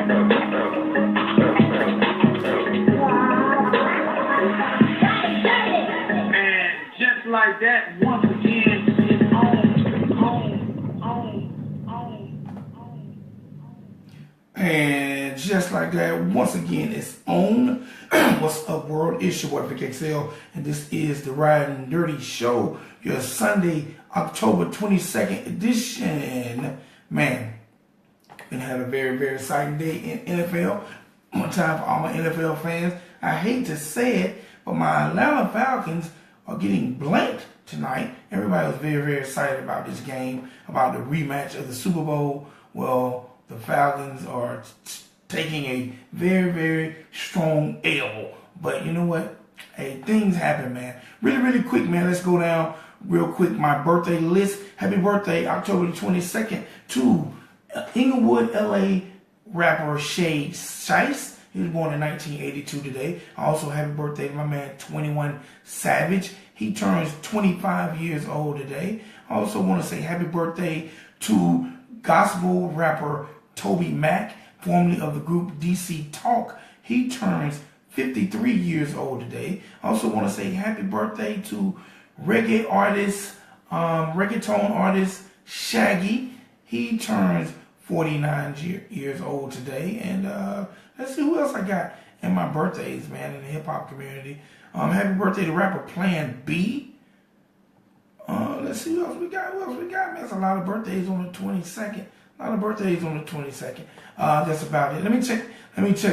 Just like that, once again, it's And just like that, once again, it's on. What's up, world? It's your boy, Vic XL, and this is the Ridin Durty Show, your Sunday, October 22nd edition. Man, been having a very, very exciting day in NFL. One time for all my NFL fans. I hate to say it, but my Atlanta Falcons are getting blanked tonight. Everybody was very, very excited about this game, about the rematch of the Super Bowl. Well, the Falcons are taking a very, very strong L. But you know what? Hey, things happen, man. Really, really quick, man. Let's go down real quick my birthday list. Happy birthday, October the 22nd, to Inglewood, LA rapper Shay Shice. He was born in 1982 today. Also, happy birthday to my man 21 Savage. He turns 25 years old today. I also want to say happy birthday to gospel rapper Toby Mac, formerly of the group DC Talk. He turns 53 years old today. I also want to say happy birthday to reggaeton artist Shaggy. He turns 49 years old today. And let's see who else I got in my birthdays, man, in the hip-hop community. Happy birthday to rapper Plan B. Let's see who else we got. Man, there's a lot of birthdays on the 22nd. That's about it. Let me check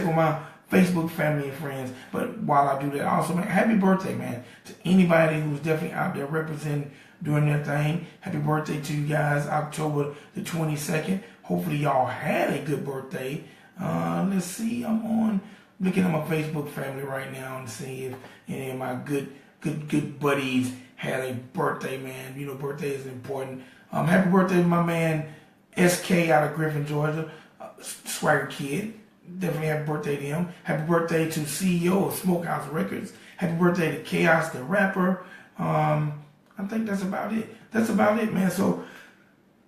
with my Facebook family and friends. But while I do that, also, man, happy birthday, man, to anybody who's definitely out there representing, doing their thing. Happy birthday to you guys, October the 22nd. Hopefully y'all had a good birthday. Let's see, I'm looking at my Facebook family right now and see if any of my good buddies had a birthday, man. You know, birthday is important. Happy birthday to my man SK out of Griffin, Georgia. Swagger Kid. Definitely happy birthday to him. Happy birthday to CEO of Smokehouse Records. Happy birthday to Chaos the Rapper. I think that's about it. Man. So,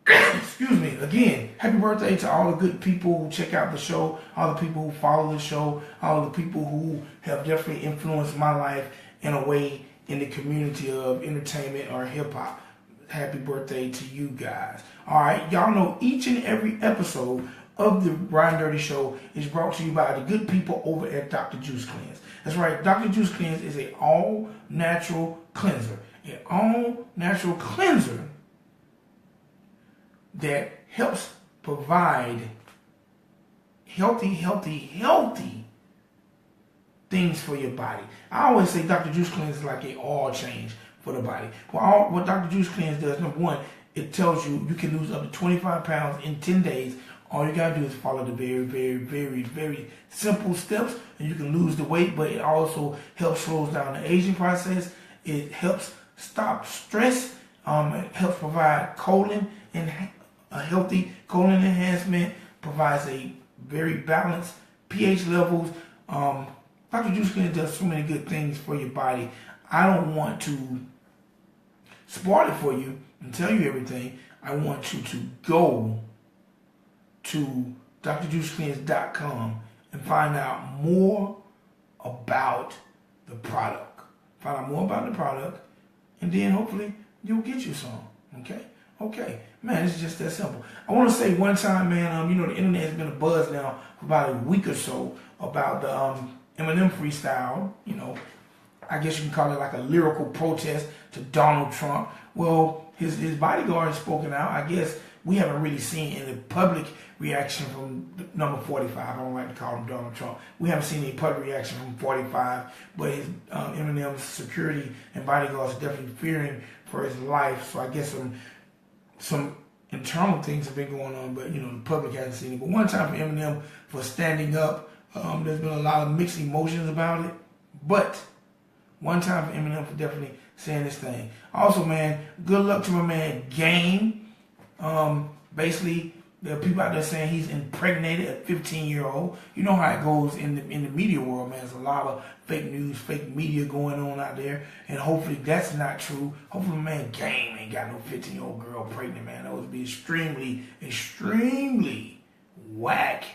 excuse me, again, happy birthday to all the good people who check out the show, all the people who follow the show, all the people who have definitely influenced my life in a way in the community of entertainment or hip-hop. Happy birthday to you guys. All right, y'all know each and every episode of the Ridin Durty Show is brought to you by the good people over at Dr. Juice Cleanse. That's right, Dr. Juice Cleanse is an all-natural cleanser. An all-natural cleanser that helps provide healthy things for your body. I always say Dr. Juice Cleanse is like an oil change for the body. Well, what Dr. Juice Cleanse does, number one, it tells you you can lose up to 25 pounds in 10 days. All you gotta do is follow the very, very, very, very simple steps, and you can lose the weight. But it also helps slow down the aging process. It helps stop stress. It helps provide colon and a healthy colon enhancement. Provides a very balanced pH levels. Dr. Juice Cleanse does so many good things for your body. I don't want to spoil it for you and tell you everything. I want you to go to drjuicecleanse.com and find out more about the product. And then hopefully you'll get you some. Okay. Man, it's just that simple. I want to say one time, man, you know, the internet has been a buzz now for about a week or so about the Eminem freestyle. You know, I guess you can call it like a lyrical protest to Donald Trump. Well, his bodyguard has spoken out. I guess we haven't really seen any public reaction from number 45. I don't like to call him Donald Trump. We haven't seen any public reaction from 45, but his Eminem's security and bodyguards are definitely fearing for his life. So I guess some internal things have been going on, but you know, the public hasn't seen it. But one time for Eminem for standing up, there's been a lot of mixed emotions about it. But one time for Eminem for definitely saying this thing. Also, man, good luck to my man Game. Basically, there are people out there saying he's impregnated a 15-year-old. You know how it goes in the media world, man. There's a lot of fake news, fake media going on out there, and hopefully that's not true. Hopefully, man, Game ain't got no 15-year-old girl pregnant, man. That would be extremely, extremely whack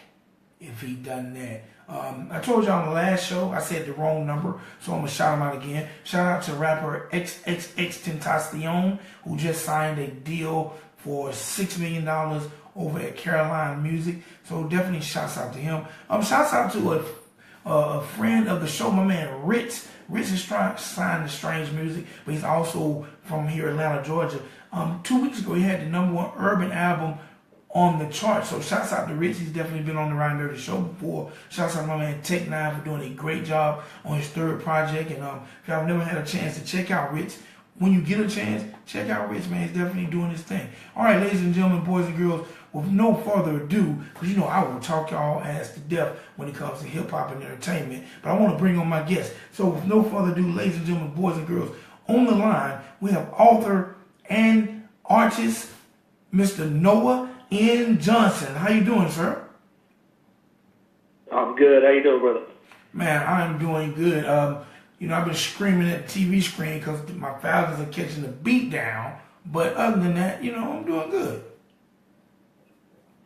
if if he done that. I told you on the last show, I said the wrong number, so I'm going to shout him out again. Shout out to rapper XXXTentacion, who just signed a deal for $6 million over at Caroline Music. So definitely shouts out to him. Shouts out to a friend of the show, my man Ritz. Ritz is signed to Strange Music, but he's also from here, Atlanta, Georgia. 2 weeks ago, he had the #1 urban album on the chart. So shouts out to Rich. He's definitely been on the Ridin Durty show before. Shouts out to my man Tech 9 for doing a great job on his third project. And if y'all never had a chance to check out Rich, when you get a chance, check out Rich, man. He's definitely doing his thing. All right, ladies and gentlemen, boys and girls, with no further ado, because you know I will talk y'all ass to death when it comes to hip hop and entertainment, but I want to bring on my guests. So with no further ado, ladies and gentlemen, boys and girls, on the line, we have author and artist, Mr. Noah N.Johnson. How you doing, sir? I'm good. How you doing, brother? Man, I'm doing good. I've been screaming at the TV screen because my Falcons are catching the beat down. But other than that, I'm doing good.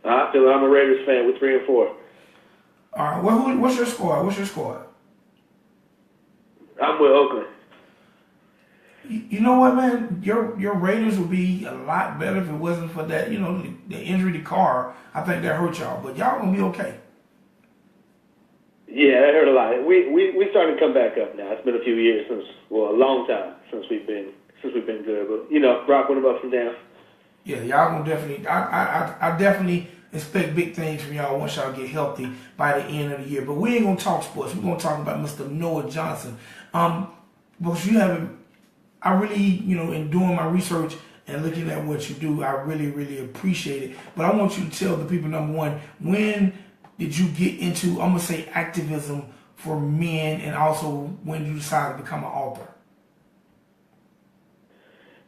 I feel I'm a Raiders fan. We're 3-4. All right. Well, what's your squad? I'm with Oakland. You know what, man? Your Raiders would be a lot better if it wasn't for that, the injury to Carr. I think that hurt y'all, but y'all gonna be okay. Yeah, that hurt a lot. We starting to come back up now. It's been a few years a long time since we've been good. But Brock went up and down. Yeah, y'all gonna definitely. I definitely expect big things from y'all once y'all get healthy by the end of the year. But we ain't gonna talk sports. We're gonna talk about Mr. Noah Johnson. Because you haven't. I really, in doing my research and looking at what you do, I really, really appreciate it. But I want you to tell the people, #1, when did you get into, I'm going to say, activism for men, and also when you decided to become an author?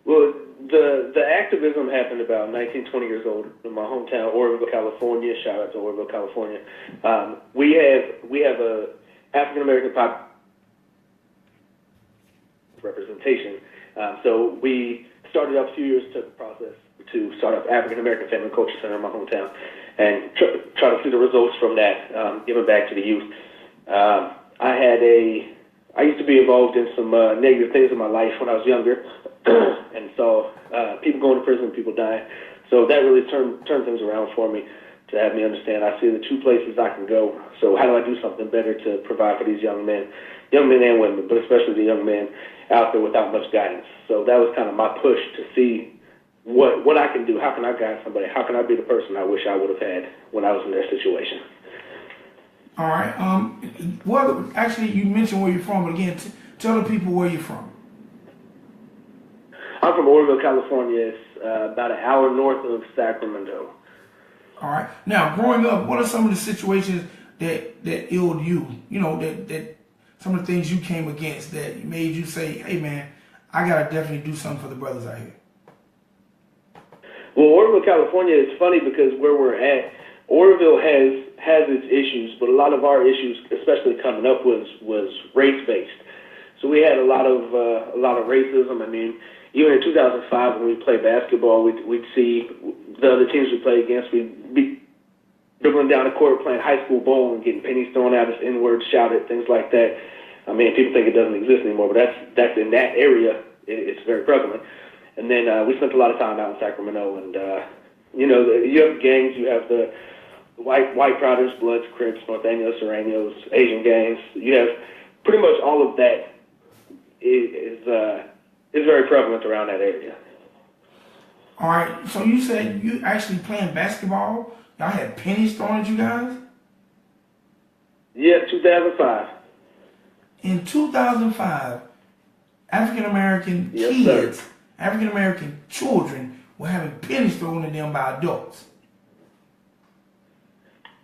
Well, the activism happened about 19, 20 years old in my hometown, Oroville, California. Shout out to Oroville, California. We have a African American population representation. So we started up a few years, took the process to start up African American Family Culture Center in my hometown and try to see the results from that, giving back to the youth. I used to be involved in some negative things in my life when I was younger and saw people going to prison, people dying. So that really turned things around for me to have me understand I see the two places I can go. So how do I do something better to provide for these young men and women, but especially the young men out there without much guidance. So that was kind of my push to see what I can do. How can I guide somebody? How can I be the person I wish I would have had when I was in their situation? All right. Well, actually, you mentioned where you're from, but again, tell the people where you're from. I'm from Oroville, California. It's about an hour north of Sacramento. All right. Now, growing up, what are some of the situations that ailed you? That some of the things you came against that made you say, hey, man, I got to definitely do something for the brothers out here? Well, Oroville, California, it's funny because where we're at, Oroville has its issues, but a lot of our issues, especially coming up, was race-based. So we had a lot of racism. I mean, even in 2005 when we played basketball, we'd see the other teams we played against, we'd be dribbling down the court playing high school ball and getting pennies thrown at us, N-words shouted, things like that. I mean, people think it doesn't exist anymore, but that's in that area, it's very prevalent. And then we spent a lot of time out in Sacramento, and you have gangs, you have the White Prouders, Bloods, Crips, Norteños, Sureños, Asian gangs. You have pretty much all of that is very prevalent around that area. All right, so you said you actually playing basketball. Y'all had pennies thrown at you guys? Yeah, 2005. In 2005, African-American kids, sir. African-American children were having pennies thrown at them by adults.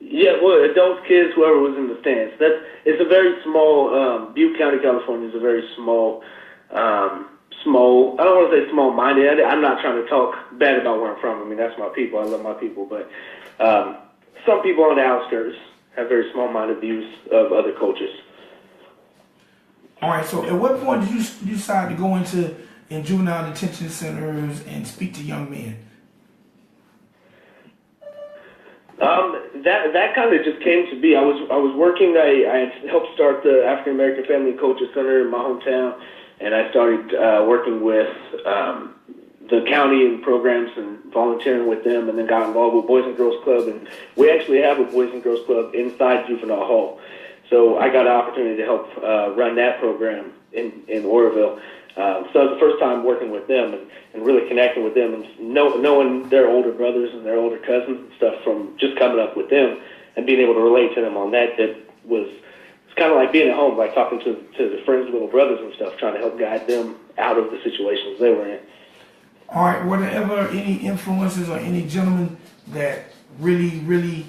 Yeah, well, adults, kids, whoever was in the stands. It's a very small, Butte County, California is a very small, I don't want to say small-minded. I'm not trying to talk bad about where I'm from. I mean, that's my people. I love my people. But some people on the outskirts have very small-minded views of other cultures. All right, so at what point did you decide to go in juvenile detention centers and speak to young men? That kind of just came to be. I was working. I had helped start the African American Family Culture Center in my hometown, and I started working with the county and programs and volunteering with them, and then got involved with Boys and Girls Club. And we actually have a Boys and Girls Club inside Juvenile Hall. So I got an opportunity to help run that program in Oroville. So it was the first time working with them and really connecting with them and knowing their older brothers and their older cousins and stuff from just coming up with them and being able to relate to them on that was it's kind of like being at home, like talking to the friends' little brothers and stuff, trying to help guide them out of the situations they were in. All right, were there ever any influences or any gentlemen that really, really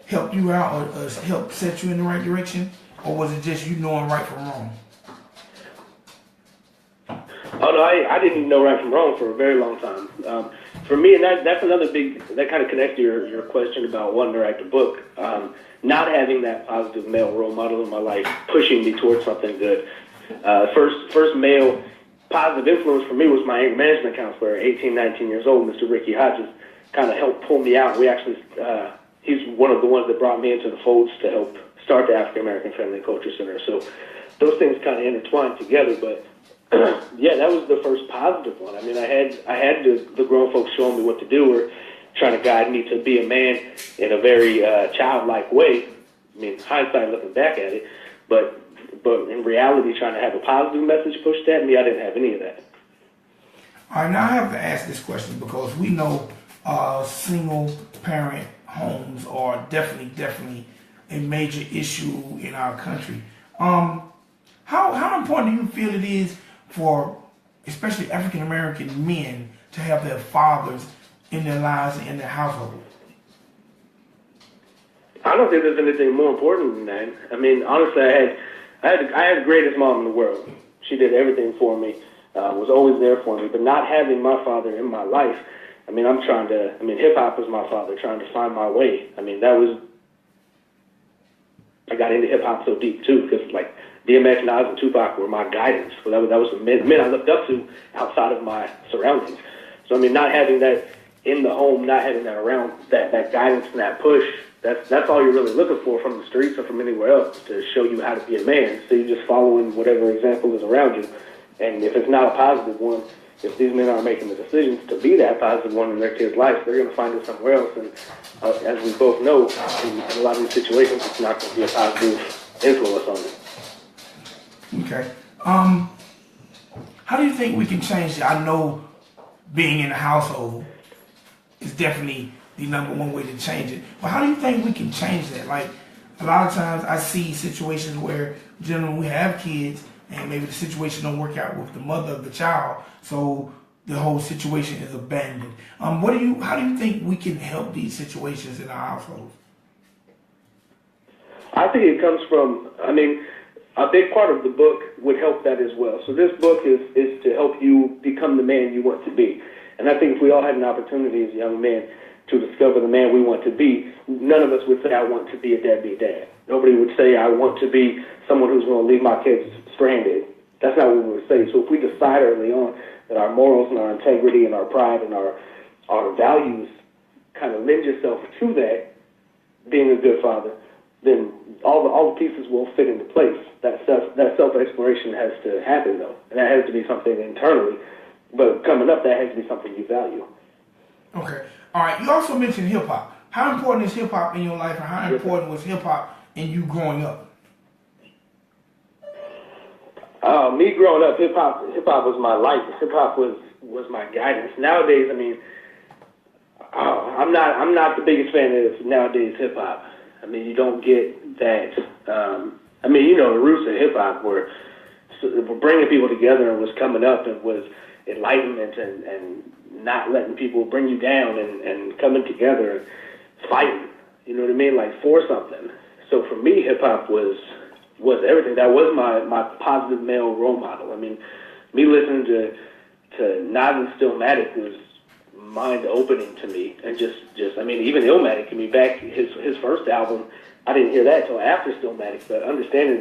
helped you out or helped set you in the right direction? Or was it just you knowing right from wrong? Oh, no, I didn't know right from wrong for a very long time. For me, and that's another big, that kind of connects to your question about wanting to write the book. Not having that positive male role model in my life pushing me towards something good. First male positive influence for me was my anger management counselor, 18, 19 years old, Mr. Ricky Hodges, kind of helped pull me out. We actually, he's one of the ones that brought me into the folds to help start the African American Family Culture Center. So those things kind of intertwined together, but yeah, that was the first positive one. I mean, I had the grown folks showing me what to do or trying to guide me to be a man in a very childlike way. I mean, hindsight looking back at it, but in reality, trying to have a positive message pushed at me, I didn't have any of that. All right, now I have to ask this question because we know single parent homes are definitely a major issue in our country. How important do you feel it is for especially African American men to have their fathers in their lives and in their household? I don't think there's anything more important than that. I mean, honestly, I had the greatest mom in the world. She did everything for me, was always there for me. But not having my father in my life, I mean, hip-hop was my father, trying to find my way. I mean, I got into hip-hop so deep, too, because, like, DMX, Nas, and Tupac were my guidance. So that was the men I looked up to outside of my surroundings. So, I mean, not having that in the home, not having that around, that guidance and that push, that's all you're really looking for from the streets or from anywhere else, to show you how to be a man. So you're just following whatever example is around you. And if it's not a positive one, if these men aren't making the decisions to be that positive one in their kids' life, they're going to find it somewhere else. And as we both know, in a lot of these situations, it's not going to be a positive influence on them. Okay. How do you think we can change it? I know being in the household is definitely the number one way to change it. But how do you think we can change that? Like, a lot of times I see situations where generally we have kids and maybe the situation don't work out with the mother of the child, so the whole situation is abandoned. How do you think we can help these situations in our households? I think it comes from, a big part of the book would help that as well. So this book is to help you become the man you want to be. And I think if we all had an opportunity as young men to discover the man we want to be, none of us would say, I want to be a deadbeat dad. Nobody would say, I want to be someone who's going to leave my kids stranded. That's not what we would say. So if we decide early on that our morals and our integrity and our pride and our values kind of lend yourself to that, being a good father, then all the pieces will fit into place. That self-exploration has to happen, though. And that has to be something internally. But coming up, that has to be something you value. Okay. All right. You also mentioned hip-hop. How important is hip-hop in your life, and how important was hip-hop in you growing up? Me growing up, hip-hop was my life. Hip-hop was my guidance. Nowadays, I'm not the biggest fan of nowadays hip-hop. You don't get that. The roots of hip-hop were bringing people together and was coming up and was enlightenment and not letting people bring you down and coming together and fighting. You know what I mean? Like for something. So for me, hip-hop was everything. That was my positive male role model. Me listening to Nas and Stillmatic was mind-opening to me, and just even Illmatic, back his first album, I didn't hear that until after Stillmatic, but understanding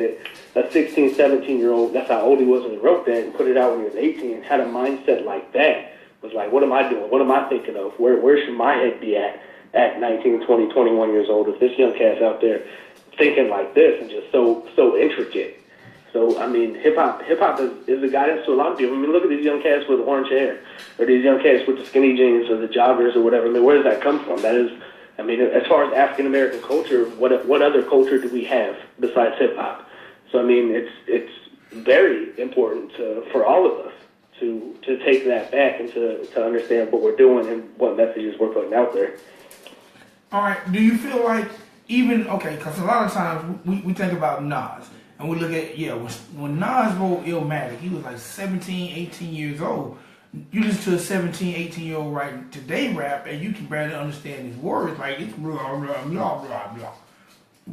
that a 16, 17-year-old, that's how old he was when he wrote that, and put it out when he was 18, had a mindset like that, was like, what am I doing? What am I thinking of? Where should my head be at? at 19, 20, 21 years old. If this young cat's out there thinking like this and just so intricate. So, I mean, hip-hop is a guidance to a lot of people. I mean, look at these young cats with orange hair, or these young cats with the skinny jeans or the joggers or whatever. I mean, where does that come from? That is, I mean, as far as African-American culture, what other culture do we have besides hip-hop? So, I mean, it's very important for all of us to take that back and to understand what we're doing and what messages we're putting out there. All right, do you feel like because a lot of times we think about Nas, and we look at, when Nas wrote Illmatic, he was like 17, 18 years old. You listen to a 17, 18-year-old writing today rap, and you can barely understand his words. Like, it's blah, blah, blah, blah, blah.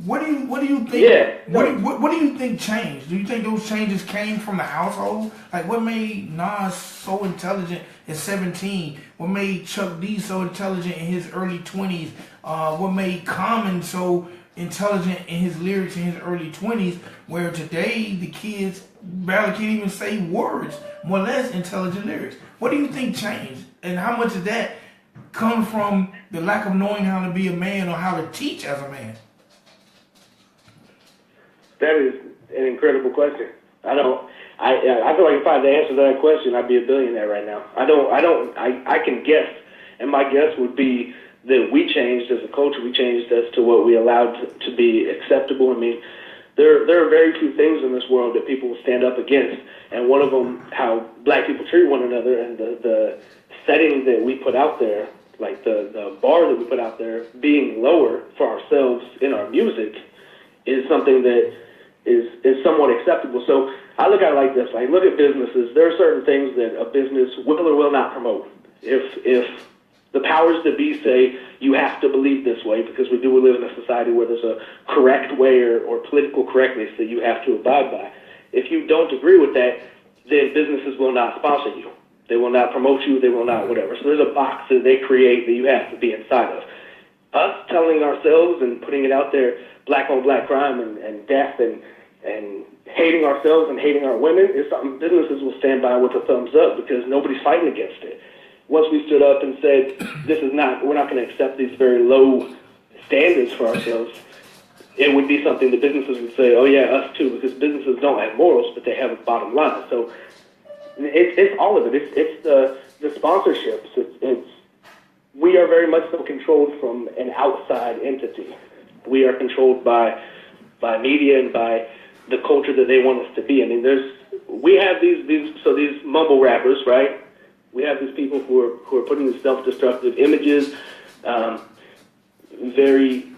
What do you think? Yeah. What do you think changed? Do you think those changes came from the household? Like, what made Nas so intelligent at 17? What made Chuck D so intelligent in his early 20s? What made Common so intelligent in his lyrics in his early 20s? Where today the kids barely can't even say words, more or less intelligent lyrics. What do you think changed? And how much of that comes from the lack of knowing how to be a man or how to teach as a man? That is an incredible question. I feel like if I had to answer that question, I'd be a billionaire right now. I can guess, and my guess would be that we changed as a culture. We changed as to what we allowed to be acceptable. I mean, there are very few things in this world that people stand up against, and one of them, how black people treat one another, and the setting that we put out there, like the bar that we put out there, being lower for ourselves in our music, is something that is somewhat acceptable. So I look at it like this. Like, look at businesses. There are certain things that a business will or will not promote. If the powers that be say you have to believe this way, because we do live in a society where there's a correct way or political correctness that you have to abide by. If you don't agree with that, then businesses will not sponsor you. They will not promote you. They will not whatever. So there's a box that they create that you have to be inside of. Us telling ourselves and putting it out there, black on black crime and death and hating ourselves and hating our women is something businesses will stand by with a thumbs up, because nobody's fighting against it. Once we stood up and said, we're not going to accept these very low standards for ourselves, it would be something that businesses would say, oh yeah, us too, because businesses don't have morals, but they have a bottom line. So it's all of it. It's the sponsorships. We are very much so controlled from an outside entity. We are controlled by media and by the culture that they want us to be. I mean, we have these mumble rappers, right? We have these people who are putting these self-destructive images, very,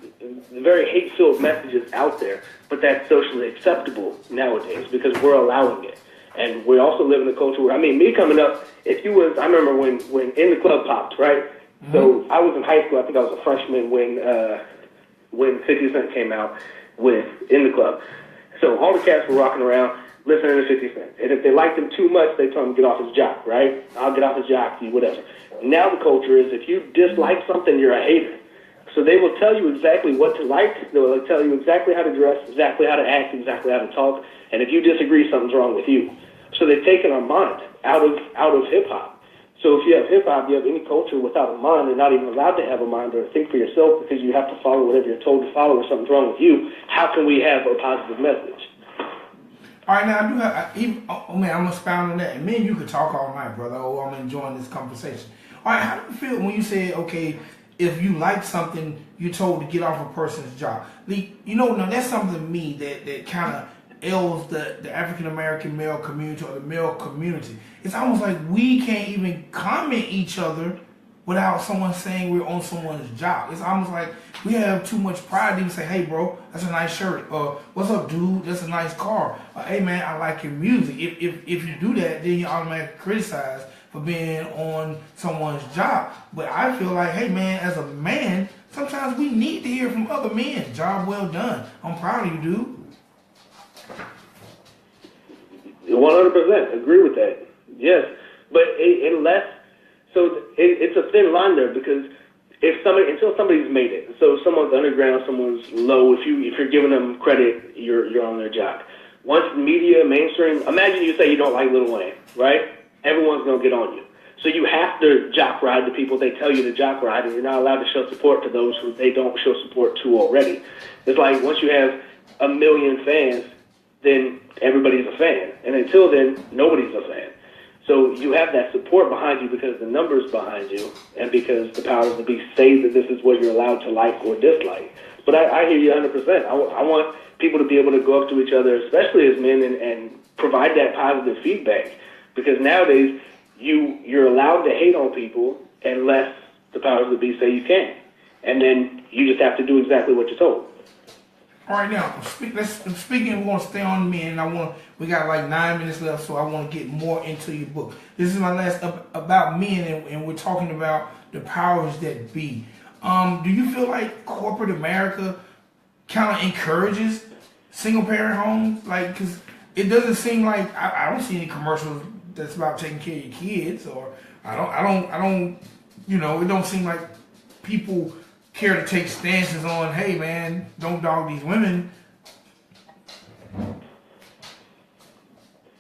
very hate-filled messages out there, but that's socially acceptable nowadays because we're allowing it. And we also live in a culture where, I mean, me coming up, I remember when In the Club popped, right? Mm-hmm. So I was in high school. I think I was a freshman when 50 Cent came out with In the Club. So all the cats were rocking around listening to 50 Cent. And if they liked him too much, they told him to get off his jock, right? I'll get off his jock, whatever. Now the culture is, if you dislike something, you're a hater. So they will tell you exactly what to like. They will tell you exactly how to dress, exactly how to act, exactly how to talk. And if you disagree, something's wrong with you. So they've taken our mind out of hip-hop. So if you have hip-hop, you have any culture without a mind, you're not even allowed to have a mind or think for yourself because you have to follow whatever you're told to follow or something's wrong with you. How can we have a positive message? All right, now I'm going to expound on that. And me and you could talk all night, brother. Oh, I'm enjoying this conversation. All right, how do you feel when you say, okay, if you like something, you're told to get off a person's job? Now that's something to me that kind of ails the African-American male community or the male community. It's almost like we can't even comment each other without someone saying we're on someone's job. It's almost like we have too much pride to even say, hey, bro, that's a nice shirt. Or, what's up, dude? That's a nice car. Or, hey, man, I like your music. If you do that, then you're automatically criticized for being on someone's job. But I feel like, hey, man, as a man, sometimes we need to hear from other men. Job well done. I'm proud of you, dude. 100% agree with that. Yes, but it's a thin line there, because until somebody's made it, so someone's underground, someone's low, if you're giving them credit, you're on their job. Once media, mainstream, imagine you say you don't like Lil Wayne, right? Everyone's gonna get on you. So you have to jock ride the people they tell you to jock ride, and you're not allowed to show support to those who they don't show support to already. It's like once you have 1 million fans, then everybody's a fan. And until then, nobody's a fan. So you have that support behind you because the numbers behind you and because the powers that be say that this is what you're allowed to like or dislike. But I hear you 100%. I want people to be able to go up to each other, especially as men, and provide that positive feedback. Because nowadays, you're allowed to hate on people unless the powers that be say you can. And then you just have to do exactly what you're told. All right, now, speaking, we want to stay on men, and we got like 9 minutes left, so I want to get more into your book. This is my last about men, and we're talking about the powers that be. Do you feel like corporate America kind of encourages single-parent homes? Like, because it doesn't seem like, I don't see any commercials that's about taking care of your kids, or I don't, it don't seem like people care to take stances on, hey man, don't dog these women.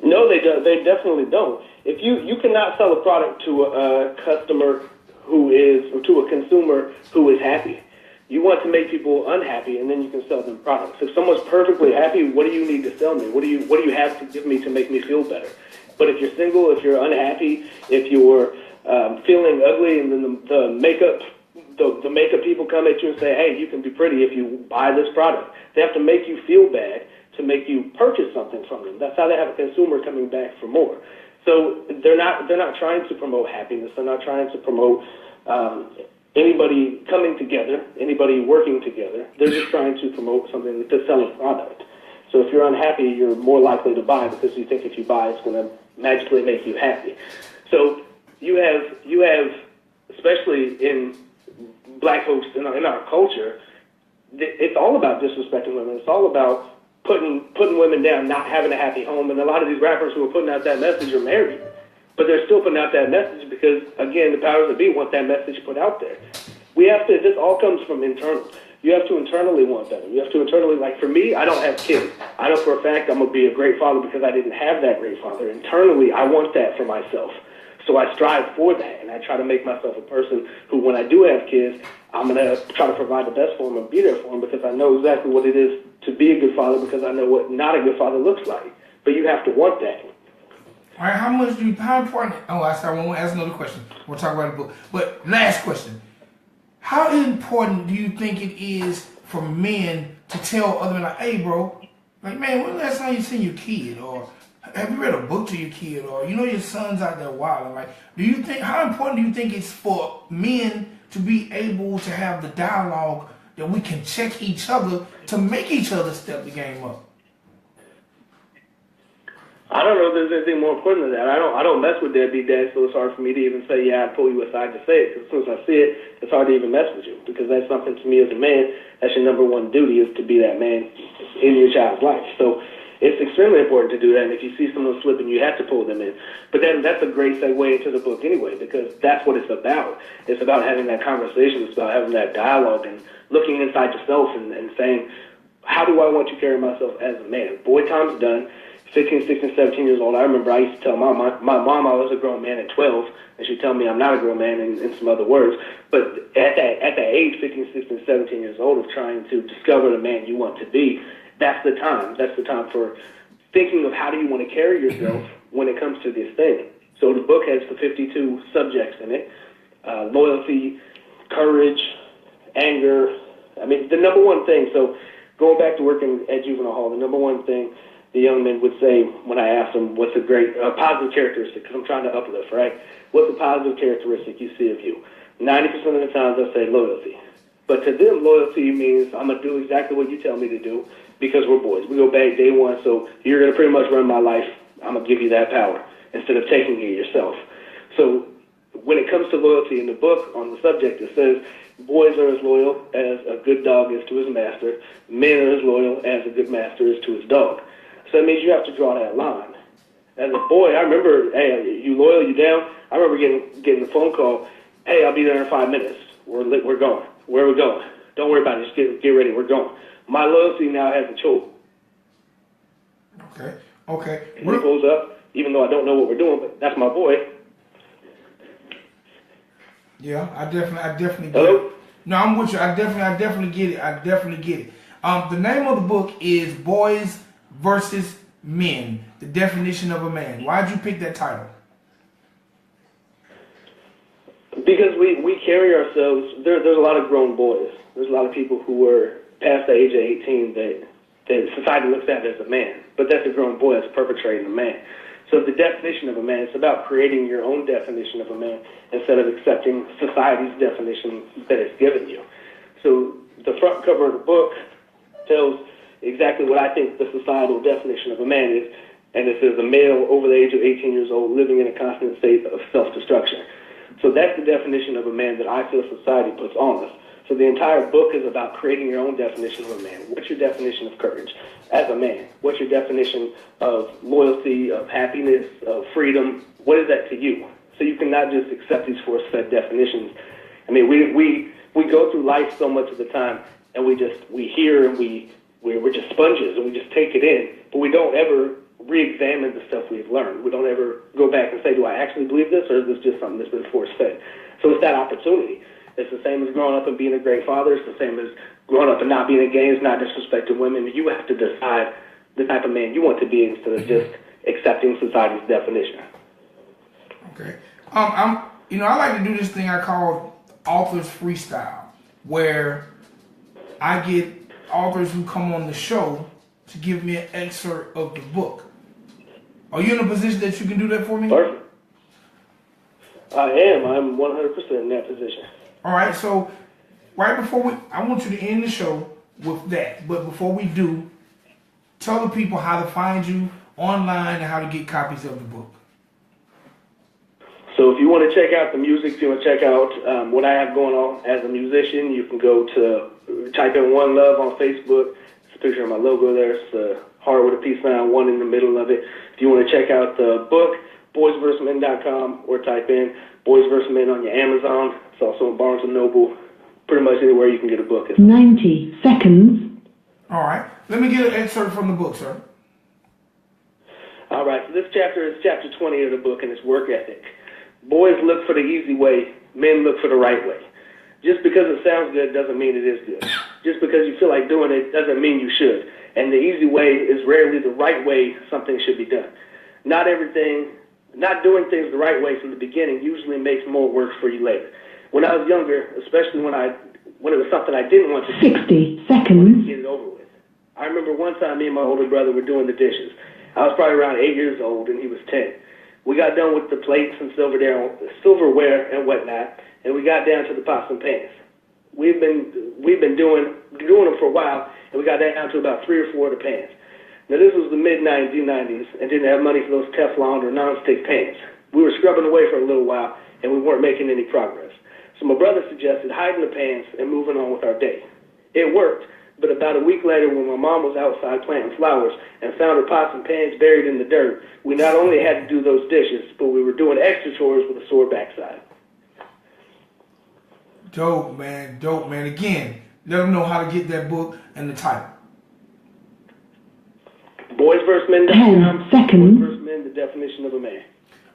No, they definitely don't. If you cannot sell a product to a customer or to a consumer who is happy. You want to make people unhappy, and then you can sell them products. If someone's perfectly happy, what do you need to sell me? What do you have to give me to make me feel better? But if you're single, if you're unhappy, if you're feeling ugly, and then the makeup people come at you and say, hey, you can be pretty if you buy this product. They have to make you feel bad to make you purchase something from them. That's how they have a consumer coming back for more. So they're not trying to promote happiness. They're not trying to promote anybody coming together, anybody working together. They're just trying to promote something to sell a product. So if you're unhappy, you're more likely to buy because you think if you buy, it's going to magically make you happy. So you have, especially in black folks in our culture, it's all about disrespecting women. It's all about putting women down, not having a happy home. And a lot of these rappers who are putting out that message are married. But they're still putting out that message because, again, the powers that be want that message put out there. This all comes from internal. You have to internally want better. You have to internally, like for me, I don't have kids. I know for a fact I'm going to be a great father because I didn't have that great father. Internally, I want that for myself. So I strive for that, and I try to make myself a person who, when I do have kids, I'm going to try to provide the best for them and be there for them because I know exactly what it is to be a good father because I know what not a good father looks like. But you have to want that. All right, how important, I want to ask another question. We'll talk about the book. But last question. How important do you think it is for men to tell other men, like, hey, bro, like, man, when the last time you seen your kid? Or have you read a book to your kid? Or, your son's out there wilding. Like, how important do you think it's for men to be able to have the dialogue that we can check each other to make each other step the game up? I don't know if there's anything more important than that. I don't mess with deadbeat dads, so it's hard for me to even say, yeah, I'd pull you aside to say it. Because as soon as I see it, it's hard to even mess with you. Because that's something to me as a man, that's your number one duty, is to be that man in your child's life. So it's extremely important to do that. And if you see someone slipping, you have to pull them in. But then that's a great segue into the book anyway, because that's what it's about. It's about having that conversation. It's about having that dialogue and looking inside yourself and saying, how do I want to carry myself as a man? Boy time's done. 15, 16, 17 years old, I remember I used to tell my mom I was a grown man at 12, and she'd tell me I'm not a grown man in some other words. But at that age, 15, 16, 17 years old, of trying to discover the man you want to be, that's the time. That's the time for thinking of how do you want to carry yourself when it comes to this thing. So the book has the 52 subjects in it. Loyalty, courage, anger. I mean, the number one thing, so going back to working at juvenile hall, the number one thing the young men would say when I asked them what's a great positive characteristic, because I'm trying to uplift, right? What's a positive characteristic you see of you? 90% of the times they'll say loyalty. But to them, loyalty means I'm going to do exactly what you tell me to do because we're boys. We go back day one, so you're going to pretty much run my life. I'm going to give you that power instead of taking it yourself. So when it comes to loyalty in the book on the subject, it says boys are as loyal as a good dog is to his master. Men are as loyal as a good master is to his dog. So that means you have to draw that line. As a boy, I remember, hey, you loyal, you down? I remember getting the phone call, hey, I'll be there in 5 minutes. We're going. Where are we going? Don't worry about it. Just get ready. We're going. My loyalty now has a choke. Okay. And he pulls up, even though I don't know what we're doing, but that's my boy. Yeah, I definitely get Hello? it. No, I'm with you. I definitely get it. I definitely get it. The name of the book is Boys versus Men: The Definition of a Man. Why'd you pick that title? Because we carry ourselves, there's a lot of grown boys. There's a lot of people who were past the age of 18 that society looks at as a man. But that's a grown boy that's perpetrating a man. So the definition of a man, it's about creating your own definition of a man instead of accepting society's definition that it's given you. So the front cover of the book tells exactly what I think the societal definition of a man is, and it says a male over the age of 18 years old living in a constant state of self-destruction. So that's the definition of a man that I feel society puts on us. So the entire book is about creating your own definition of a man. What's your definition of courage as a man? What's your definition of loyalty, of happiness, of freedom? What is that to you? So you cannot just accept these force-fed definitions. I mean, we go through life so much of the time, and we hear and we're just sponges, and we just take it in, but we don't ever re-examine the stuff we've learned. We don't ever go back and say, do I actually believe this, or is this just something that's been force-fed? So it's that opportunity. It's the same as growing up and being a great father. It's the same as growing up and not being in gangs, not disrespecting women. You have to decide the type of man you want to be instead of just accepting society's definition. Okay. I like to do this thing I call authors freestyle, where I get authors who come on the show to give me an excerpt of the book. Are you in a position that you can do that for me? Perfect. I am. I'm 100% in that position. All right, so right before I want you to end the show with that. But before we do, tell the people how to find you online and how to get copies of the book. So if you want to check out the music, if you want to check out what I have going on as a musician, you can go to type in One Love on Facebook. It's a picture of my logo there. It's a heart with a peace sign, one in the middle of it. If you want to check out the book, boysvsmen.com, or type in Boys vs. Men on your Amazon. It's also in Barnes & Noble. Pretty much anywhere you can get a book. 90 seconds. All right. Let me get an excerpt from the book, sir. All right. So this chapter is chapter 20 of the book, and it's work ethic. Boys look for the easy way. Men look for the right way. Just because it sounds good doesn't mean it is good. Just because you feel like doing it doesn't mean you should. And the easy way is rarely the right way something should be done. Not doing things the right way from the beginning usually makes more work for you later. When I was younger, especially when it was something I didn't want to do, 60 seconds. Get it over with. I remember one time me and my older brother were doing the dishes. I was probably around 8 years old and he was 10. We got done with the plates and silverware and whatnot, and we got down to the pots and pans. We've been doing them for a while, and we got down to about 3 or 4 of the pans. Now this was the mid-90s and didn't have money for those Teflon or non-stick pans. We were scrubbing away for a little while, and we weren't making any progress. So my brother suggested hiding the pans and moving on with our day. It worked, but about a week later when my mom was outside planting flowers and found her pots and pans buried in the dirt, we not only had to do those dishes, but we were doing extra chores with a sore backside. Dope, man. Dope, man. Again, let them know how to get that book and the title. Boysvsmen.com. 10 seconds. Boys vs. Men, the definition of a man.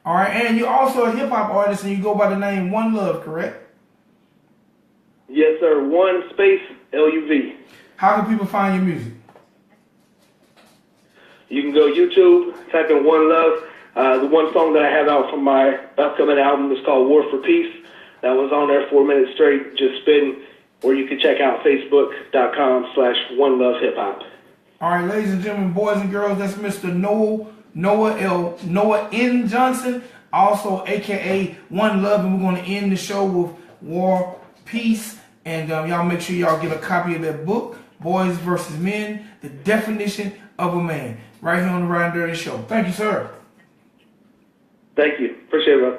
All right, and you're also a hip-hop artist, and you go by the name One Love, correct? Yes, sir. 1 space LUV. How can people find your music? You can go YouTube, type in One Love. The one song that I have out from my upcoming album is called War for Peace. That was on there 4 minutes straight, just spitting. Or you can check out Facebook.com/OneLoveHipHop. All right, ladies and gentlemen, boys and girls, that's Mr. Noah N.Johnson, also a.k.a. One Love, and we're going to end the show with War, Peace, and y'all make sure y'all get a copy of that book, Boys vs. Men, The Definition of a Man, right here on the Ridin Durty Show. Thank you, sir. Thank you. Appreciate it, bro.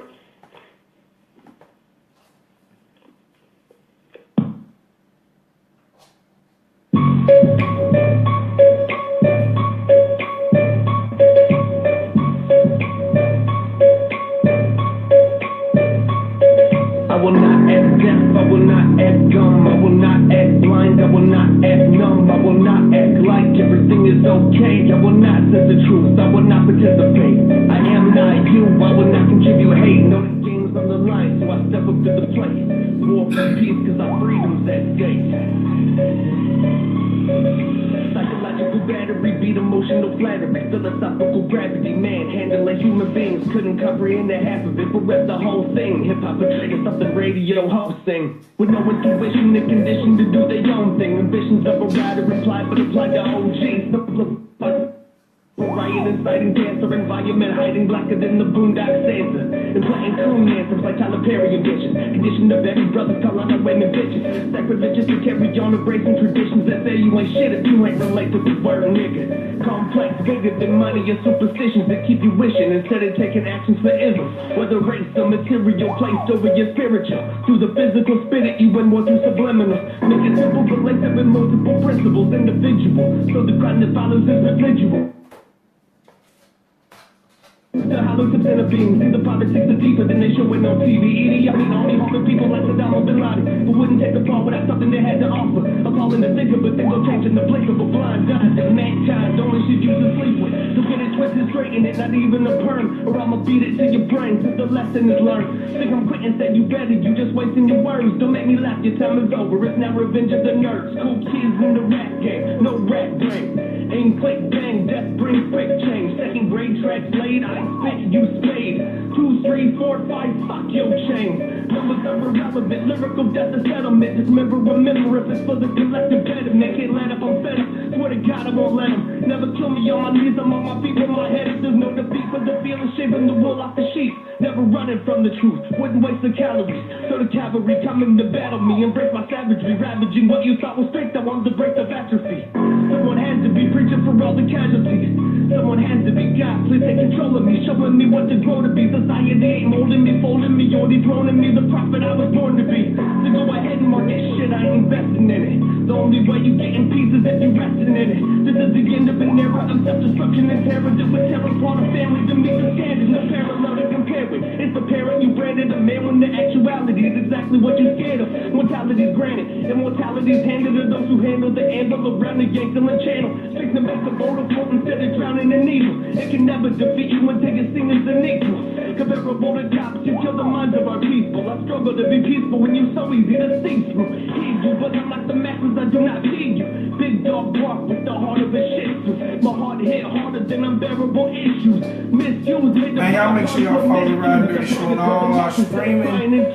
I will not act deaf, I will not act dumb, I will not act blind, I will not act numb, I will not act like everything is okay, I will not say the truth, I will not participate, I am not you, I will not contribute hate, no the games on the line, so I step up to the plate. War for peace, cause our freedom's at stake. Psychological battery beat emotional flattery. Philosophical gravity, manhandling human beings. Couldn't comprehend the half of it, but read the whole thing. Hip-hop portrayed as something radio hosting. With no intuition, they're conditioned to do their own thing. Ambitions of a rider reply, but apply to OGs. Riot, inciting cancer, environment hiding blacker than the boondock Santa. And playing coon anthems like Tyler Perry edition. Condition of every brother calling out women bitches. Sacrilegious to carry on embracing traditions that say you ain't shit if you ain't relate to this word nigga. Complex, bigger than money and superstitions that keep you wishing instead of taking actions for ism. Whether race or material placed over your spiritual. Through the physical spit at you and more through subliminals. Make it simple but laced up with multiple principles. Individual, so the crime that follows is residual. The hollow tips and the beams, see the politics are deeper than they show it on TV. Idiotic, only harming people like Saddam or Bin Laden, who wouldn't take a fall without something they had to offer. Appalling to think of, but things will change in the blink of a blind eye. That mankind only should use to sleep with. So get it twisted, straighten it, not even a perm, or I'ma beat it to your brain till the lesson is learned. Think I'm quitting, said you better, you just wasting your words. Don't make me laugh, your time is over, it's now revenge of the nerds. Cool kids in the rap game, no rap brain. Aim, click, bang, death brings quick change. Second grade tracks laid, I spit, you spade. 2, 3, 4, 5, fuck your chain. Numbers are irrelevant, lyrical death is settlement. Dismember, remember if it's for the collective betterment. Can't let up, I'm fed up. Swear to God I won't let them. Never kill me on my knees, I'm on my feet with my head. If there's no defeat for the feeling, shaving the wool off the sheep. Never running from the truth, wouldn't waste the calories. So the cavalry coming to battle me, embrace my savagery, ravaging what you thought was fake. I wanted to break the atrophy. Someone has to be preaching for all the casualties. Someone has to be God, please take control of me, showing me what to grow to be. Society ain't molding me, folding me, or dethroning me, the prophet I was born to be. So go ahead and mark this shit, I ain't investing in it. The only way you getting peace is if you resting in it. This is the end of an era of self-destruction and terror that would tear apart a family to meet the standards. No parallel to compare with. It's the parent you branded a man when the actuality is exactly what you're scared of. Mortality's granted, immortality's handed to those who handle the anvil around the Yankton channel. Fix to make the boat afloat instead of drowning in needles. It can never defeat you until you're seen as an equal. Comparable to cops, you kill the minds of our people. I struggle to be peaceful when you're so easy to see through. Heed you, but I'm like the masses, I do not feed you. Big dog bark with the heart of a shih tzu. My heart hit harder than unbearable issues. Misused, man, y'all make sure y'all follow the Ridin Durty Show on all our streaming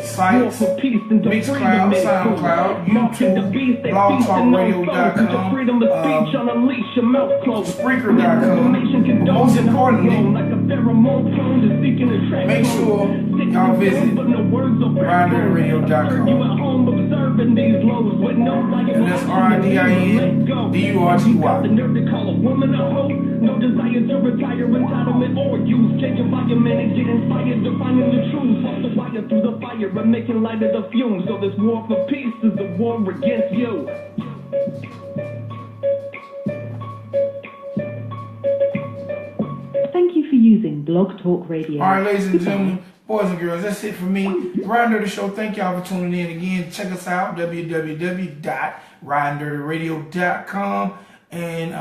sites, Mixcloud, SoundCloud, YouTube, blogtalkradio.com, Spreaker.com. But most importantly, make sure y'all visit RidinDurtyRadio.com. And that's RIDINDURTY. No desire to retire, entitlement or use. Change environment and get inspired, defining the truth. Off the wire through the fire and making light of the fumes. So this war for peace is the war against you. Thank you for using Blog Talk Radio. All right, ladies and gentlemen, boys and girls, that's it for me. Ridin Durty Show. Thank y'all for tuning in again. Check us out, www.RidinDurtyRadio.com. And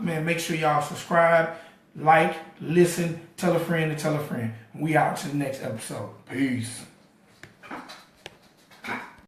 man, make sure y'all subscribe, like, listen, tell a friend to tell a friend. We out to the next episode. Peace.